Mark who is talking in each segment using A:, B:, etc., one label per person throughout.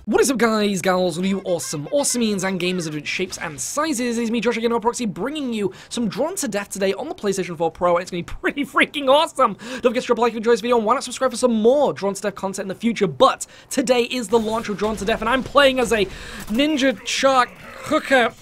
A: What is up, guys, gals, all you awesomeans and gamers of different shapes and sizes? It's me, Josh, again, Proxy, bringing you some Drawn to Death today on the PlayStation 4 Pro, and it's going to be pretty freaking awesome! Don't forget to drop a like if you enjoyed this video, and why not subscribe for some more Drawn to Death content in the future. But today is the launch of Drawn to Death, and I'm playing as a ninja shark hooker.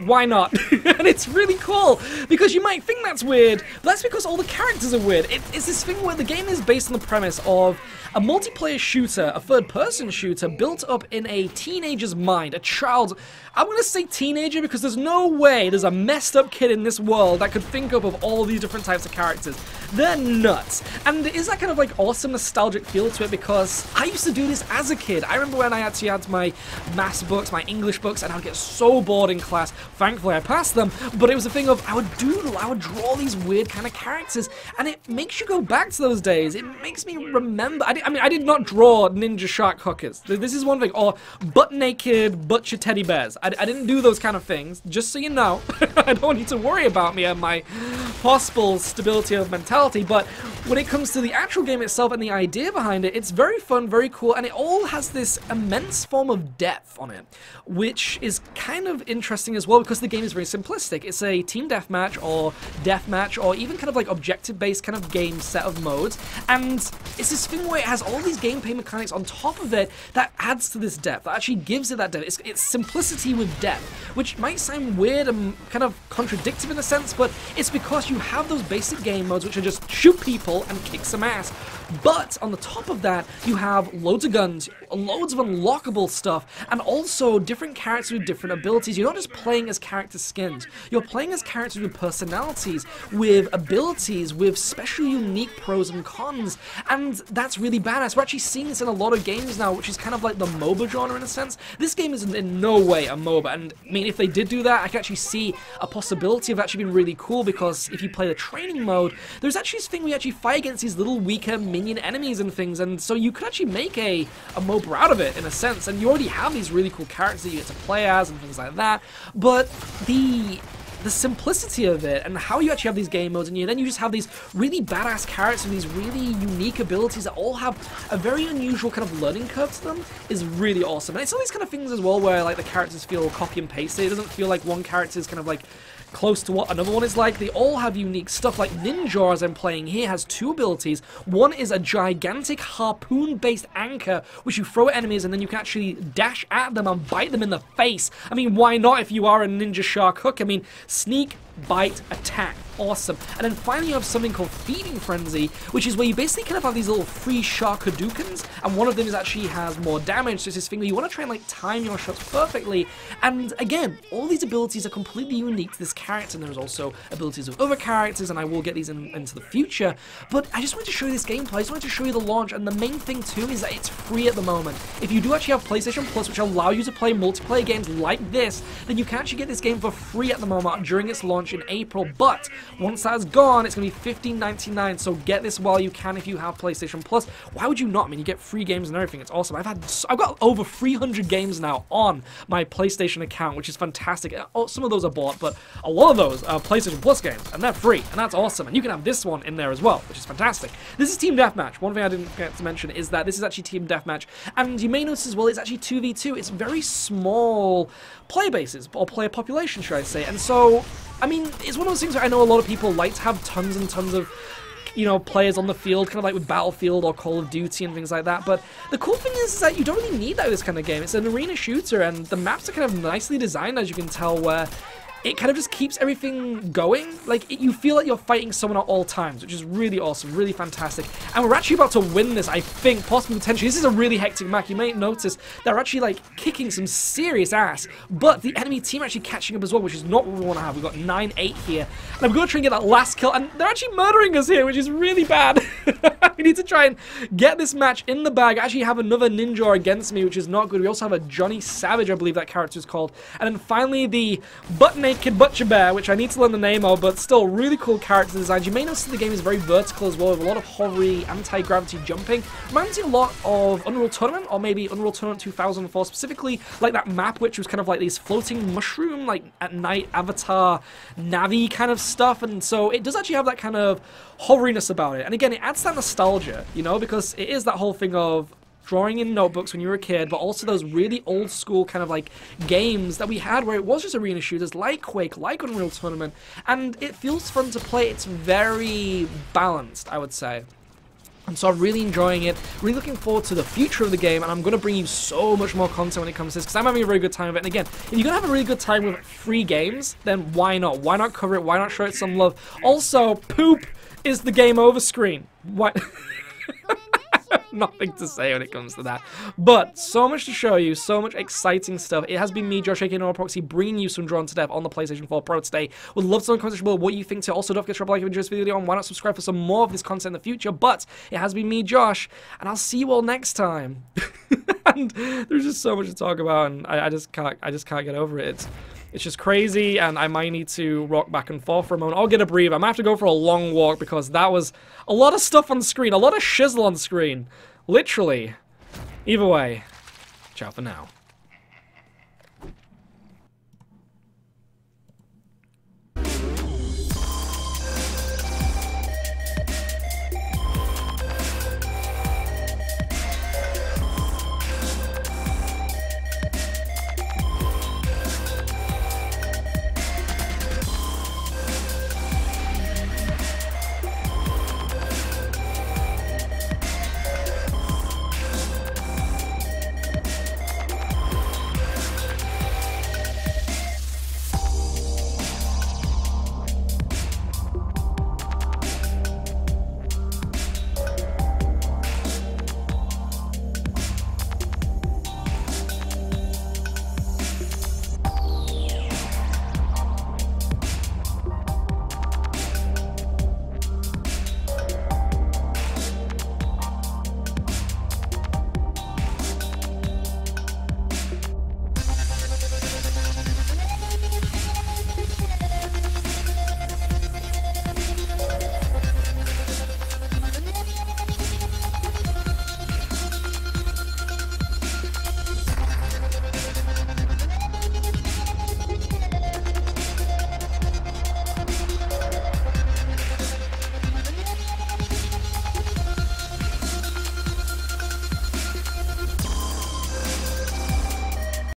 A: Why not? And it's really cool, because you might think that's weird, but that's because all the characters are weird. It's this thing where the game is based on the premise of a multiplayer shooter, a third-person shooter, built up in a teenager's mind, a child. I'm going to say teenager because there's no way there's a messed up kid in this world that could think up of all these different types of characters. They're nuts. And is that kind of like awesome nostalgic feel to it, because I used to do this as a kid. I remember when I actually had my maths books, my English books, and I would get so bored in class. Thankfully I passed them, but it was a thing of I would draw these weird kind of characters, and it makes you go back to those days. It makes me remember. I did not draw ninja shark hookers. This is one thing, or butt-naked butcher teddy bears. I didn't do those kind of things, just so you know. I don't want you to worry about me and my possible stability of mentality, but when it comes to the actual game itself and the idea behind it, it's very fun, very cool, and it all has this immense form of depth on it, which is kind of interesting as well, because the game is very simplistic. It's a team deathmatch or even kind of like objective-based kind of game set of modes, and it's this thing where it has all these gameplay mechanics on top of it that adds to this depth, that actually gives it that depth. It's simplicity with depth, which might sound weird and kind of contradictory in a sense, but it's because you have those basic game modes which are just shoot people and kick some ass. But on the top of that, you have loads of guns, loads of unlockable stuff, and also different characters with different abilities. You're not just playing as character skins, you're playing as characters with personalities, with abilities, with special unique pros and cons, and that's really badass. We're actually seeing this in a lot of games now, which is kind of like the MOBA genre in a sense. This game is in no way a MOBA, and I mean, if they did do that, I can actually see a possibility of actually being really cool, because if you play the training mode, there's actually this thing where you actually fight against these little weaker minion enemies and things, and so you could actually make a MOBA out of it in a sense, and you already have these really cool characters that you get to play as and things like that, but the simplicity of it and how you actually have these game modes, and then you just have these really badass characters and these really unique abilities that all have a very unusual kind of learning curve to them is really awesome. And it's all these kind of things as well where like the characters feel copy and pasted. It doesn't feel like one character is kind of like close to what another one is like. They all have unique stuff. Like Ninja, as I'm playing here, has two abilities. One is a gigantic harpoon-based anchor, which you throw at enemies, and then you can actually dash at them and bite them in the face. I mean, why not if you are a ninja shark hook? I mean, sneak, bite, attack. Awesome. And then finally you have something called Feeding Frenzy, which is where you basically kind of have these little free shark Hadoukens, and one of them is actually has more damage, so it's this thing where you want to try and like time your shots perfectly. And again, all these abilities are completely unique to this character, and there's also abilities of other characters, and I will get these into the future, but I just wanted to show you this gameplay. I just wanted to show you the launch, and the main thing too is that it's free at the moment. If you do actually have PlayStation Plus, which allow you to play multiplayer games like this, then you can actually get this game for free at the moment during its launch in April, but once that's gone, it's going to be $15.99, so get this while you can if you have PlayStation Plus. Why would you not? I mean, you get free games and everything. It's awesome. I've got over 300 games now on my PlayStation account, which is fantastic. Oh, some of those are bought, but a lot of those are PlayStation Plus games, and they're free, and that's awesome. And you can have this one in there as well, which is fantastic. This is Team Deathmatch. One thing I didn't forget to mention is that this is actually Team Deathmatch, and you may notice as well, it's actually 2v2. It's very small player bases, or player population, should I say, and so I mean, it's one of those things where I know a lot of people like to have tons and tons of, you know, players on the field, kind of like with Battlefield or Call of Duty and things like that, but the cool thing is that you don't really need that with this kind of game. It's an arena shooter, and the maps are kind of nicely designed, as you can tell, where it kind of just keeps everything going. Like, you feel like you're fighting someone at all times, which is really awesome, really fantastic. And we're actually about to win this, I think, possibly, potentially. This is a really hectic map. You may notice they're actually, like, kicking some serious ass, but the enemy team are actually catching up as well, which is not what we want to have. We've got 9-8 here, and I'm going to try and get that last kill, and they're actually murdering us here, which is really bad. We need to try and get this match in the bag. I actually have another Ninja against me, which is not good. We also have a Johnny Savage, I believe that character is called. And then finally, the butt-naked butcher bear, which I need to learn the name of, but still really cool character designs. You may notice that the game is very vertical as well, with a lot of hovery, anti-gravity jumping. Reminds me a lot of Unreal Tournament, or maybe Unreal Tournament 2004, specifically like that map, which was kind of like these floating mushroom, like at night avatar Navi kind of stuff. And so it does actually have that kind of hoveriness about it. And again, it adds that nostalgia, you know, because it is that whole thing of drawing in notebooks when you were a kid, but also those really old school kind of like games that we had where it was just arena shooters like Quake, like Unreal Tournament, and it feels fun to play. It's very balanced, I would say. And so I'm really enjoying it, really looking forward to the future of the game, and I'm going to bring you so much more content when it comes to this, because I'm having a very good time with it. And again, if you're going to have a really good time with free games, then why not? Why not cover it? Why not show it some love? Also, poop is the game over screen. What? Nothing to say when it comes to that. But so much to show you, so much exciting stuff. It has been me, Josh, aka Proxy, bringing you some Drawn to Death on the PlayStation 4 Pro today. Would love to know in the comments below what you think too. Also, don't forget to drop a like if you enjoyed this video, and why not subscribe for some more of this content in the future. But it has been me, Josh, and I'll see you all next time. And there's just so much to talk about, and I just can't get over it. It's just crazy, and I might need to rock back and forth for a moment. I'll get a breather. I might have to go for a long walk because that was a lot of stuff on the screen, a lot of shizzle on the screen. Literally. Either way, ciao for now.